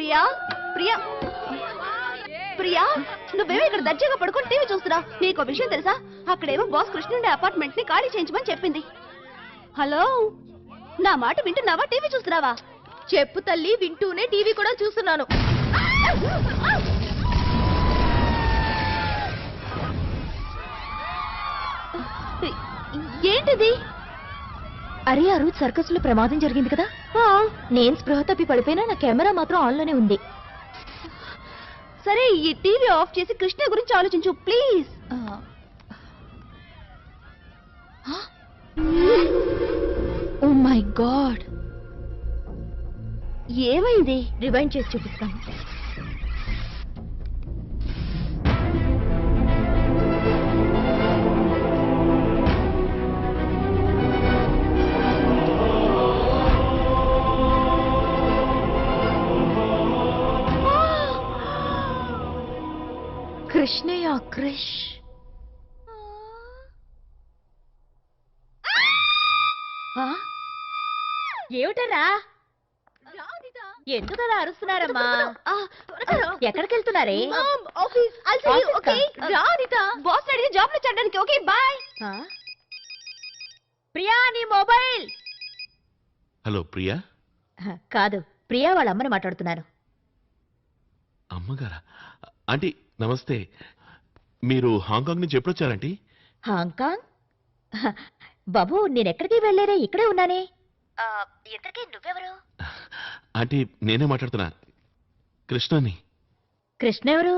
ప్రియా ప్రియా ప్రియా నువ్వేమో ఇక్కడ దర్జాగా పడుకొని టీవీ చూస్తున్నావు. నీకు విషయం తెలుసా? అక్కడేమో బాస్ కృష్ణుడి అపార్ట్మెంట్ ని ఖాళీ చేయించమని చెప్పింది. హలో, నా మాట వింటున్నావా? టీవీ చూస్తున్నావా? చెప్పు తల్లి, వింటూనే టీవీ కూడా చూస్తున్నాను. ఏంటిది? అరే, ఆ రోజు సర్కస్ లో ప్రమాదం జరిగింది కదా, నేను స్పృహ తప్పి పడిపోయినా నా కెమెరా మాత్రం ఆన్ లోనే ఉంది. సరే, ఈ టీవీ ఆఫ్ చేసి కృష్ణ గురించి ఆలోచించు ప్లీజ్. ఓ మై గాడ్, ఏమైంది? రివైండ్ చేసి చూపిస్తాను. కృష్ణయ్య, క్రిష్. ఏమిటరా? ఎందుకలా అరుస్తున్నారమ్మా? ఎక్కడికి వెళ్తున్నారే? బాస్ అడిగి జాబ్ లో చేయడానికి. Okay bye. ప్రియా, నీ మొబైల్. హలో ప్రియా. కాదు, ప్రియా వాళ్ళ అమ్మని మాట్లాడుతున్నాను. అమ్మగారా? ఆంటీ నమస్తే. మీరు హాంకాంగ్ నుంచి ఎప్పుడొచ్చారంటీ? హాంకాంగ్? బాబు, నేనెక్కడికి వెళ్ళలేరే, ఇక్కడే ఉన్నానే. ఇంతకీ నువ్వెవరు? ఆంటీ నేనే మాట్లాడుతున్నా, కృష్ణని. కృష్ణ ఎవరు?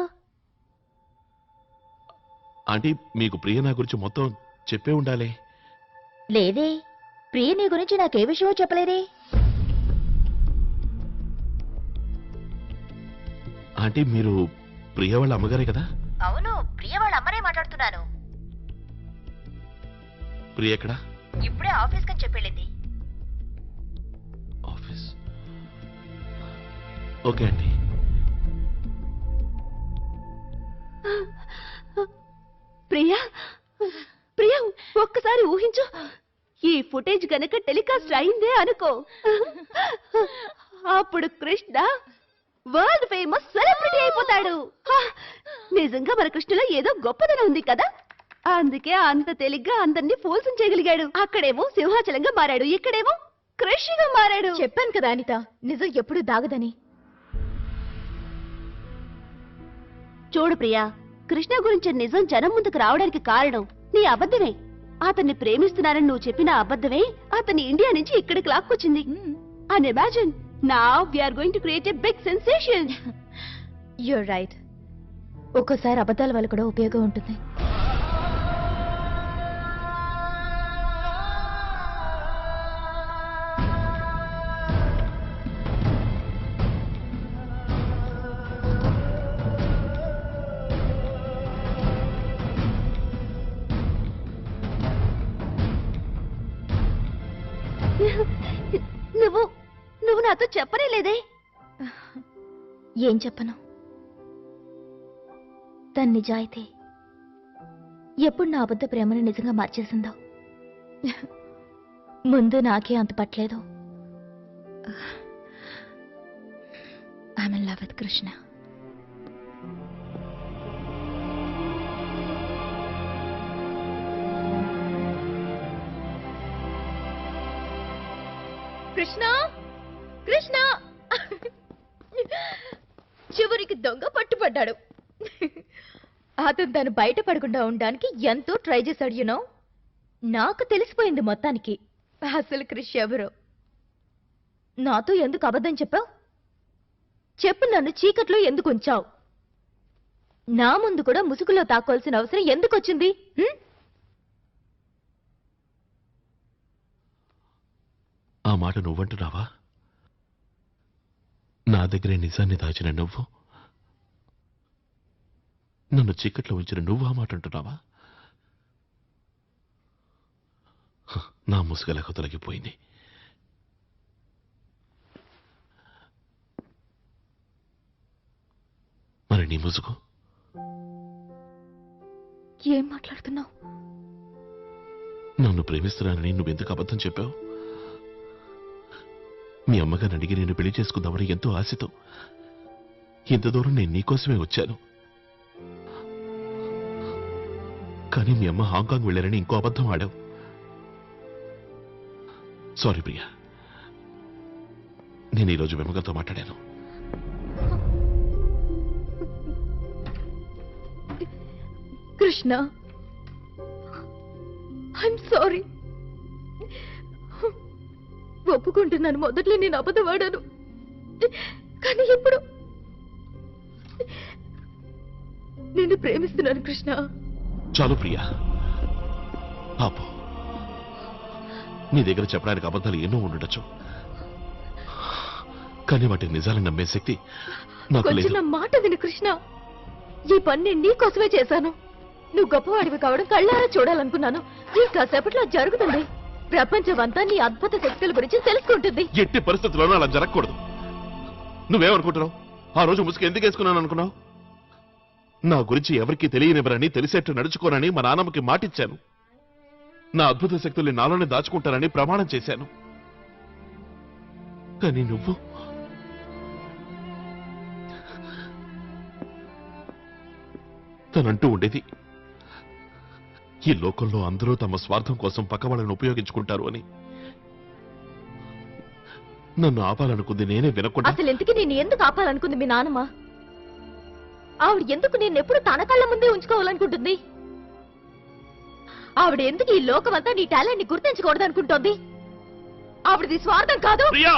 ఆంటీ మీకు ప్రియ నా గురించి మొత్తం చెప్పే ఉండాలి. లేదే, ప్రియ నీ గురించి నాకే విషయమో చెప్పలేదే. ఆంటీ మీరు ప్రియ వాళ్ళ అమ్మగారే కదా? అవును, ప్రియ వాళ్ళ అమ్మనే మాట్లాడుతున్నాను. ప్రియ ఎక్కడా? ఇప్పుడే ఆఫీస్ కని చెప్పెళ్ళింది. Office? Okay aunty. Priya Priya, ఒక్కసారి ఊహించు, ఈ ఫుటేజ్ గనక టెలికాస్ట్ అయిందే అనుకో, అప్పుడు కృష్ణ వరల్డ్ ఫేమస్ సెలబ్రిటీ అయిపోతాడు. నిజంగా మన కృష్ణలో ఏదో గొప్పదనం ఉంది కదా, అందుకే అంత తేలిగ్గా అందరినీ ఫోల్సం చేయగలిగాడు. అక్కడేమో సింహాచలంగా మారాడు, ఇక్కడేమో కృష్ణగా మారాడు. చెప్పాను కదా అనిత, నిజం ఎప్పుడు దాగదని. చూడు ప్రియా, కృష్ణ గురించి నిజం జనం ముందుకు రావడానికి కారణం నీ అబద్ధమే. అతన్ని ప్రేమిస్తున్నానని నువ్వు చెప్పిన అబద్ధమే అతన్ని ఇండియా నుంచి ఇక్కడికి లాక్కొచ్చింది. And imagine, now we are going to create a big sensation. You're right. ఒక్కోసారి అబద్ధాల వల్ల కూడా ఉపయోగం ఉంటుంది. నువ్వు నాతో చెప్పనే లేదే. ఏం చెప్పను? తన నిజాయితీ ఎప్పుడు నా అబద్ధ ప్రేమను నిజంగా మార్చేసిందో. ముందు నాకే అంత పట్టలేదు. I'm in love with Krishna. Krishna, Krishna, చివరికి దొంగ పట్టుపడ్డాడు. అతను తను బయట పడకుండా ఉండడానికి ఎంతో ట్రై చేశాడు. యూనో, నాకు తెలిసిపోయింది మొత్తానికి అసలు కృష్ ఎవరో. నాతో ఎందుకు అబద్ధం చెప్పావు? చెప్పు, నన్ను చీకట్లో ఎందుకు ఉంచావు? నా ముందు కూడా ముసుగులో తాకోవాల్సిన అవసరం ఎందుకు వచ్చింది? ఆ మాట నువ్వంటున్నావా? నా దగ్గరే నిజాన్ని దాచిన నువ్వు, నన్ను చీకట్లో ఉంచిన నువ్వు ఆ మాట అంటున్నావా? నా ముసుగలకు తొలగిపోయింది. మరి నీ ముసుగు? ఏం మాట్లాడుతున్నావు? నన్ను ప్రేమిస్తున్నానని నువ్వెందుకు అబద్ధం చెప్పావు? మీ అమ్మగారిని అడిగి నేను పెళ్లి చేసుకుందామని ఎంతో ఆశతో ఇంత దూరం నేను నీకోసమే వచ్చాను. కానీ మీ అమ్మ హాంకాంగ్ వెళ్ళారని ఇంకో అబద్ధం ఆడావు. సారీ ప్రియా, నేను ఈరోజు విమగతో మాట్లాడాను. Krishna, I'm sorry. ఒప్పుకుంటున్నాను, మొదట్లో నేను అబద్ధం ఆడాను, కానీ ఇప్పుడు నిన్ను ప్రేమిస్తున్నాను కృష్ణ. చాలు ప్రియా, పాపం నీ దగ్గర చెప్పడానికి అబద్ధాలు ఎన్నో ఉండొచ్చు, కానీ వాటికి నిజాలను నమ్మే శక్తి నాకు కొంచెం లేదు. నా మాట విను కృష్ణ. ఈ పని నేను నీకోసమే చేశాను. నువ్వు గొప్పవాడివి కావడం కళ్ళారా చూడాలనుకున్నాను. ఈ కాసేపట్లో అది జరుగుతుంది. ప్రపంచమంతా నీ అద్భుత శక్తుల గురించి తెలుసుకుంటుంది. ఎట్టి పరిస్థితుల్లోనూ అలా జరగకూడదు. నువ్వేమనుకుంటున్నావు? ఆ రోజు ముసుగు ఎందుకు వేసుకున్నాను అనుకున్నావు? నా గురించి ఎవరికీ తెలియనివ్వరని, తెలిసేట్టు నడుచుకోనని మా నాన్నమ్మకి మాటిచ్చాను. నా అద్భుత శక్తుల్ని నాలోనే దాచుకుంటానని ప్రమాణం చేశాను. కానీ నువ్వు తనంటూ ఉండేది, ఈ లోకంలో అందరూ తమ స్వార్థం కోసం పక్కవాళ్ళని ఉపయోగించుకుంటారు అని. నన్ను ఆపాలనుకుంది నేనే వినకుండా. అసలు ఎందుకు నేను ఎందుకు ఆపాలనుకుంది మీ నాన్నమ్మ? ఆవిడ ఎందుకు నేను ఎప్పుడు తన కళ్ళ ముందే ఉంచుకోవాలనుకుంటుంది? ఆవిడ ఎందుకు ఈ లోకమంతా నీ టాలెంట్ ని గుర్తించకూడదు అనుకుంటోంది? ఆవిడది స్వార్థం కాదు. ప్రియా,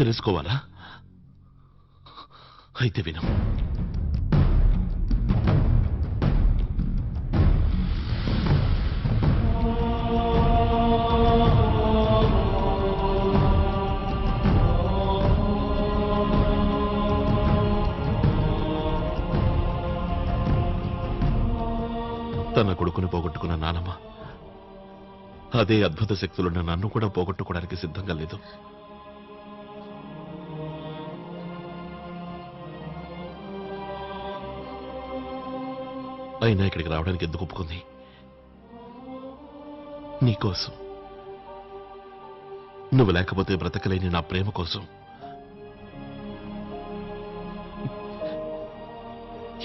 తెలుసుకోవాలా? అయితే విను. తన కొడుకుని పోగొట్టుకున్న నానమ్మ అదే అద్భుత శక్తులున్న నన్ను కూడా పోగొట్టుకోవడానికి సిద్ధంగా లేదు. అయినా ఇక్కడికి రావడానికి ఎందుకు ఒప్పుకుంది? నీకోసం. నువ్వు లేకపోతే బ్రతకలేని నా ప్రేమ కోసం.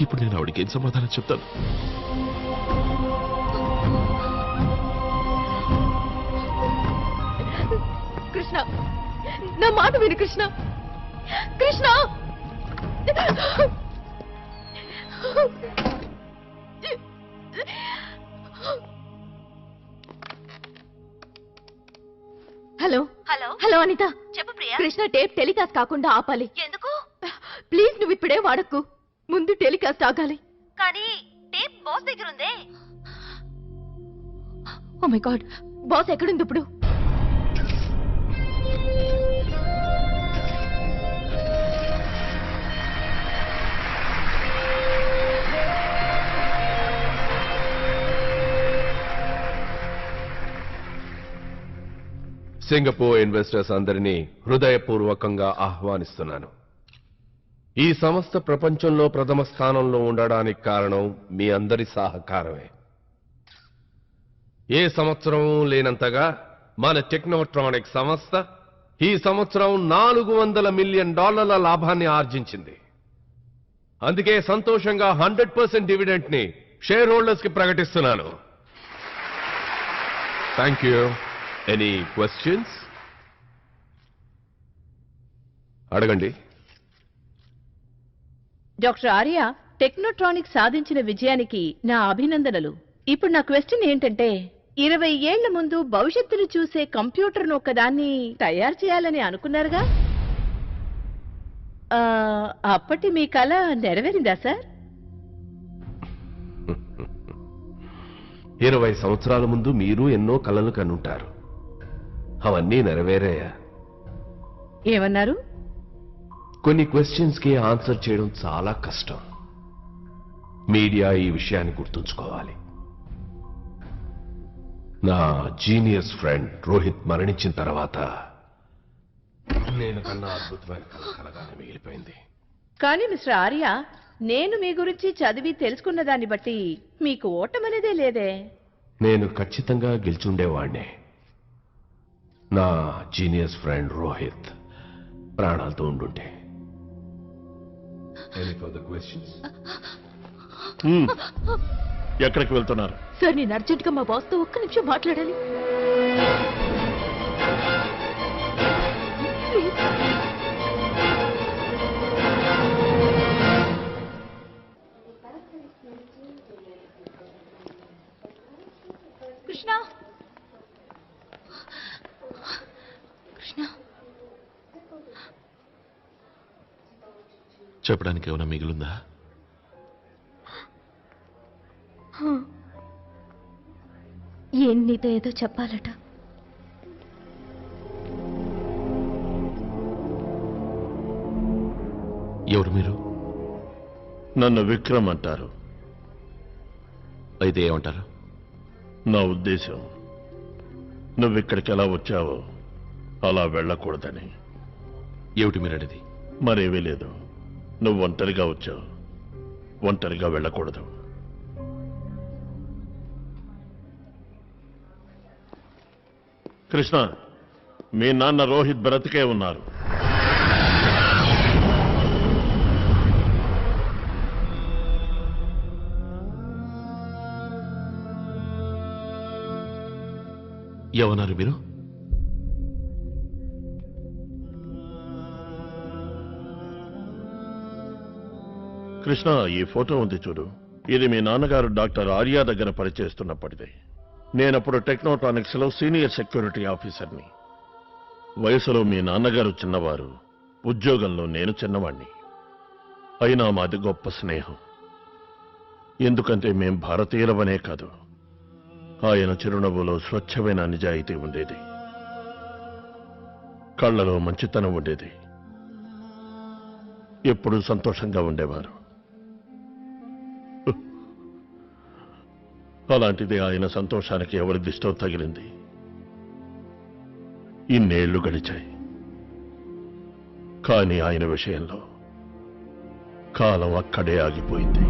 ఇప్పుడు నేను ఆవిడికి ఏం సమాధానం చెప్తాను? కృష్ణ, నా మాట విను Krishna. Krishna, hello hello hello Anitha, చెప్పు ప్రియా. కృష్ణ టేప్ టెలికాస్ట్ కాకుండా ఆపాలి. ఎందుకు? ప్లీజ్ నువ్వు ఇప్పుడే వాడకు, ముందు టెలికాస్ట్ ఆగాలి. కానీ టేప్ బాస్ దగ్గర ఉందే. ఓ మై గాడ్, బాస్ ఎక్కడుంది ఇప్పుడు? సింగపూర్ ఇన్వెస్టర్స్ అందరినీ హృదయపూర్వకంగా ఆహ్వానిస్తున్నాను. ఈ సంస్థ ప్రపంచంలో ప్రథమ స్థానంలో ఉండడానికి కారణం మీ అందరి సహకారమే. ఏ సంవత్సరం లేనంతగా మన టెక్నోట్రానిక్ సంస్థ ఈ సంవత్సరం $400 మిలియన్ లాభాన్ని ఆర్జించింది. అందుకే సంతోషంగా 100% డివిడెంట్ ని షేర్ హోల్డర్స్ కి ప్రకటిస్తున్నాను. Thank you. Any questions? అడగండి. డాక్టర్ ఆర్య, టెక్నోట్రానిక్ సాధించిన విజయానికి నా అభినందనలు. ఇప్పుడు నా క్వశ్చన్ ఏంటంటే, 20 ఏళ్ల ముందు భవిష్యత్తును చూసే కంప్యూటర్ను ఒకదాన్ని తయారు చేయాలని అనుకున్నారుగా? అప్పటి మీ కల నెరవేరిందా సార్? 20 సంవత్సరాల ముందు మీరు ఎన్నో కలలు కనుంటారు. అవన్నీ నెరవేరాయా? ఏమన్నారు? కొన్ని క్వశ్చన్స్ కి ఆన్సర్ చేయడం చాలా కష్టం. మీడియా ఈ విషయాన్ని గుర్తుంచుకోవాలి. నా జీనియస్ ఫ్రెండ్ రోహిత్ మరణించిన తర్వాత నేను కన్నా అద్భుతమైన కలగానే మిగిలిపోయింది. కానీ మిస్టర్ ఆర్య, నేను మీ గురించి చదివి తెలుసుకున్న దాన్ని బట్టి మీకు ఓటమనేదే లేదే. నేను ఖచ్చితంగా గెలిచుండేవాణ్ణే. నా జీనియస్ ఫ్రెండ్ రోహిత్ ప్రాణాలతో ఉండుంటే. Any further questions? ఎక్కడికి వెళ్తున్నారు? సార్ నేను అర్జెంట్గా మా బాస్తో ఒక్క నిమిషం మాట్లాడాలి. కృష్ణ కృష్ణ చెప్పడానికి ఏమైనా మిగిలిందా? ఏం నీతో ఏదో చెప్పాలట. ఎవరు మీరు? నన్ను విక్రమ్ అంటారు. అయితే ఏమంటారు? నా ఉద్దేశం నువ్విక్కడికి ఎలా వచ్చావో అలా వెళ్ళకూడదని. ఏమిటి మీరు అనేది? మరేమీ లేదు. నువ్వు ఒంటరిగా వచ్చావు, ఒంటరిగా వెళ్ళకూడదు. కృష్ణ, మీ నాన్న రోహిత్ బ్రతికే ఉన్నారు. ఏమన్నారు మీరు? కృష్ణ, ఈ ఫోటో ఉంది చూడు. ఇది మీ నాన్నగారు డాక్టర్ ఆర్య దగ్గర పనిచేస్తున్నప్పటిదే. నేనప్పుడు టెక్నోట్రానిక్స్ లో సీనియర్ సెక్యూరిటీ ఆఫీసర్ని. వయసులో మీ నాన్నగారు చిన్నవారు, ఉద్యోగంలో నేను చిన్నవాణ్ణి. అయినా మాది గొప్ప స్నేహం. ఎందుకంటే మేం భారతీయులవనే కాదు, ఆయన చిరునవ్వులో స్వచ్ఛమైన నిజాయితీ ఉండేది, కళ్లలో మంచితనం ఉండేది, ఎప్పుడూ సంతోషంగా ఉండేవారు. అలాంటిది ఆయన సంతోషానికి ఎవరి దిష్టో తగిలింది. ఇన్నేళ్లు గడిచాయి, కానీ ఆయన విషయంలో కాలం అక్కడే ఆగిపోయింది.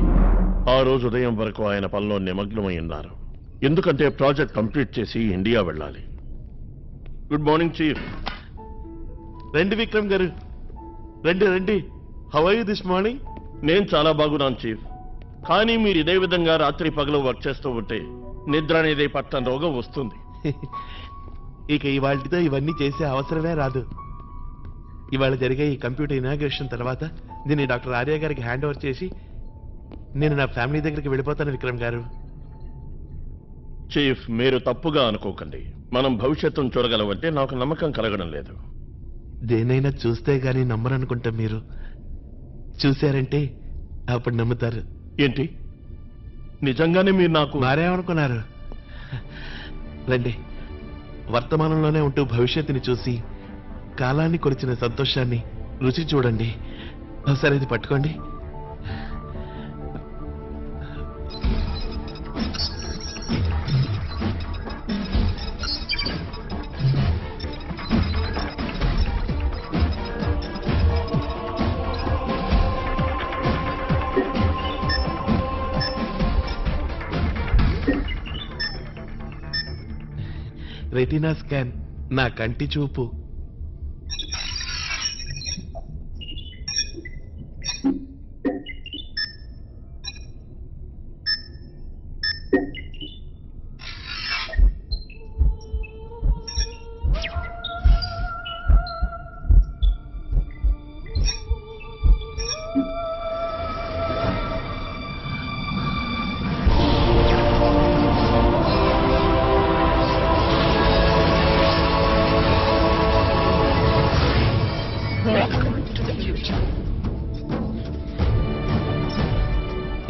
ఆ రోజు ఉదయం వరకు ఆయన పనిలో నిమగ్నమై ఉన్నారు. ఎందుకంటే ప్రాజెక్ట్ కంప్లీట్ చేసి ఇండియా వెళ్ళాలి. Good morning chief. రండి విక్రమ్ గారు, రండి రండి. How are you this morning? నేను చాలా బాగున్నాను చీఫ్. కానీ మీరు ఇదే విధంగా రాత్రి పగలు వర్క్ చేస్తూ ఉంటే నిద్ర అనేది పట్టని రోగం వస్తుంది. ఇక ఇవాళతో ఇవన్నీ చేసే అవసరమే రాదు. ఇవాళ జరిగే ఈ కంప్యూటర్ ఇనాగ్రేషన్ తర్వాత దీన్ని డాక్టర్ ఆర్య గారికి హ్యాండ్ ఓవర్ చేసి నేను నా ఫ్యామిలీ దగ్గరికి వెళ్ళిపోతాను విక్రమ్ గారు. చీఫ్, మీరు తప్పుగా అనుకోకండి. మనం భవిష్యత్తును చూడగలమంటే నాకు నమ్మకం కలగడం లేదు. దేనైనా చూస్తే గానీ నమ్మరనుకుంటా. మీరు చూశారంటే అప్పుడు నమ్ముతారు. ఏంటి, నిజంగానే మీరు నాకు మారేమనుకున్నారు? రండి, వర్తమానంలోనే ఉంటూ భవిష్యత్తుని చూసి కాలాన్ని కొలిచిన సంతోషాన్ని రుచి చూడండి. సరే, ఇది పట్టుకోండి. రెటీనా స్కాన్, నా కంటి చూపు.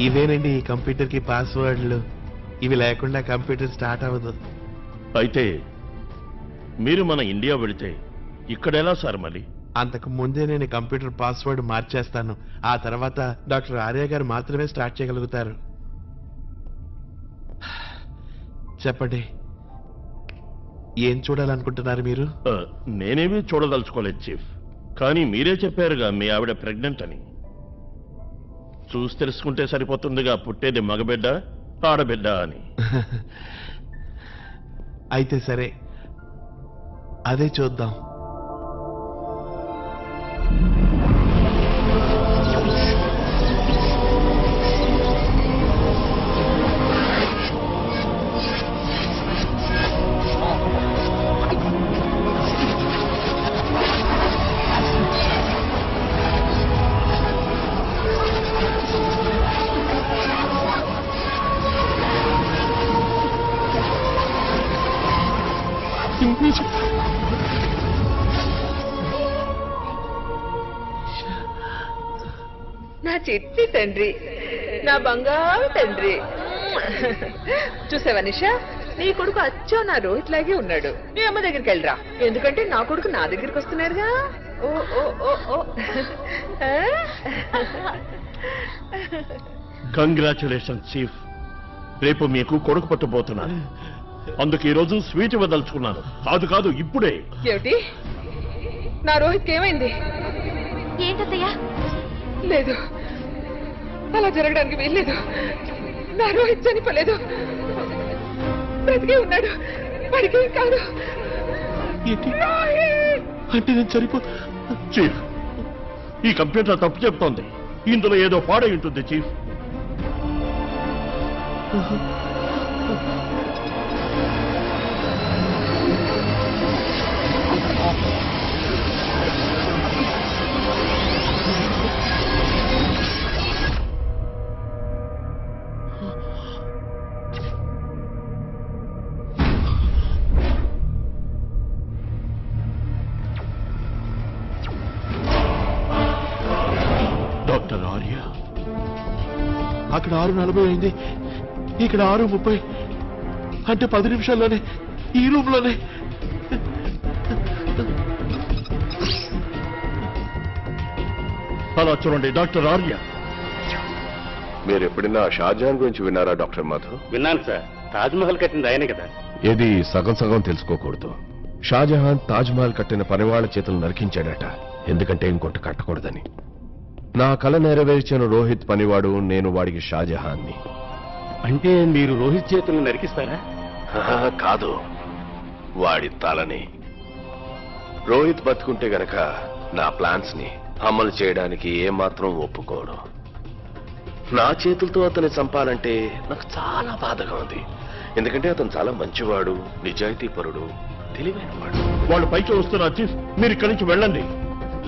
ఇవేనండి ఈ కంప్యూటర్ కి పాస్వర్డ్లు. ఇవి లేకుండా కంప్యూటర్ స్టార్ట్ అవ్వదు. అయితే మీరు మన ఇండియా వెళితే ఇక్కడెలా సార్ మళ్ళీ? అంతకు ముందే నేను కంప్యూటర్ పాస్వర్డ్ మార్చేస్తాను. ఆ తర్వాత డాక్టర్ ఆర్య గారు మాత్రమే స్టార్ట్ చేయగలుగుతారు. చెప్పండి, ఏం చూడాలనుకుంటున్నారు మీరు? నేనేమీ చూడదలుచుకోలేదు చీఫ్. కానీ మీరే చెప్పారుగా మీ ఆవిడ ప్రెగ్నెంట్ అని. చూసి తెలుసుకుంటే సరిపోతుందిగా, పుట్టేది మగబిడ్డ ఆడబిడ్డ అని. అయితే సరే, అదే చూద్దాం. నా చిట్టి తండ్రి, నా బంగారు తండ్రి. చూసావా నిషా, నీ కొడుకు అచ్చో నా రోహిత్ లాగే ఉన్నాడు. నీ అమ్మ దగ్గరికి వెళ్ళరా, ఎందుకంటే నా కొడుకు నా దగ్గరికి వస్తున్నారుగా. ఓ ఓ ఓ ఓ కంగ్రాచులేషన్ చీఫ్. రేపు మీకు కొడుకు పట్టబోతున్నాను. అందుకు ఈ రోజు స్వీట్ ఇవ్వదలుచుకున్నాను. కాదు కాదు, ఇప్పుడే. ఏమిటి? నా రోహిత్ ఏమైంది? ఏంటత్తయ్యా? లేదు, అలా జరగడానికి వీల్లేదు. నా రోహిత్ చనిపోలేదు, బ్రతికే ఉన్నాడు. వాడికి ఏం కాదు. అంటే నేను చనిపో. చీఫ్, ఈ కంప్యూటర్ తప్పు చెప్తోంది. ఇందులో ఏదో పాడై ఉంటుంది చీఫ్. డాక్టర్ ఆర్య, అక్కడ 6:40 అయింది, ఇక్కడ 6:30. అంటే 10 నిమిషాల్లోనే ఈ రూమ్ లోనే. అలా చూడండి డాక్టర్ ఆర్య. మీరు ఎప్పుడైనా షాజహాన్ గురించి విన్నారా డాక్టర్ మధు? విన్నాను సార్. తాజ్మహల్ కట్టింది ఆయనే కదా. ఏది సగం సగం తెలుసుకోకూడదు. షాజహాన్ తాజ్మహల్ కట్టిన పనివాళ్ల చేతులు నరికించాడట, ఎందుకంటే ఇంకోటి కట్టకూడదని. నా కల నెరవేర్చిన రోహిత్ పనివాడు, నేను వాడికి షాజహాన్ని. అంటే మీరు రోహిత్ చేతులను నరికిస్తారా? కాదు, వాడి తలని. రోహిత్ బతుకుంటే గనక నా ప్లాన్స్ ని అమలు చేయడానికి ఏమాత్రం ఒప్పుకోడు. నా చేతులతో అతన్ని చంపాలంటే నాకు చాలా బాధగా ఉంది. ఎందుకంటే అతను చాలా మంచివాడు, నిజాయితీపరుడు, తెలివైనవాడు. వాళ్ళు పైకి వస్తున్నారు చీఫ్, మీరు ఇక్కడి నుంచి వెళ్ళండి.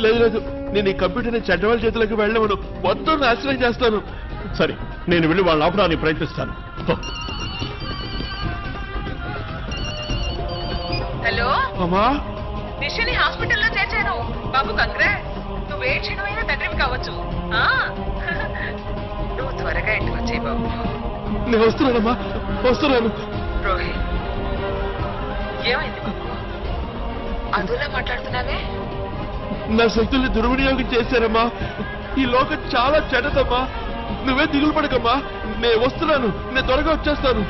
లేదు లేదు, నేను ఈ కంప్యూటర్ని చెడ్డవాళ్ళ చేతులకు వెళ్ళవను, మొత్తం నాశనం చేస్తాను. సరే, నేను వెళ్ళి వాళ్ళ ఆపడానికి ప్రయత్నిస్తాను. హలో అమ్మా, నిషని హాస్పిటల్లో చేర్చాను. బాబు కంగ్రాట్స్, నువ్వు ఏ క్షణమైనా తండ్రివి కావచ్చు. నువ్వు త్వరగా ఇంటికి వచ్చేయి బాబు. నేను వస్తున్నానమ్మా, వస్తున్నాను. రోహిత్, ఏమైంది బాబు? అదులా మాట్లాడుతున్నావే? నా శక్తుల్ని దుర్వినియోగం చేశారమ్మా. ఈ లోకం చాలా చెడ్డదమ్మా. నువ్వే దిగులు పడకమ్మా, నేను వస్తున్నాను, నేను త్వరగా వచ్చేస్తాను.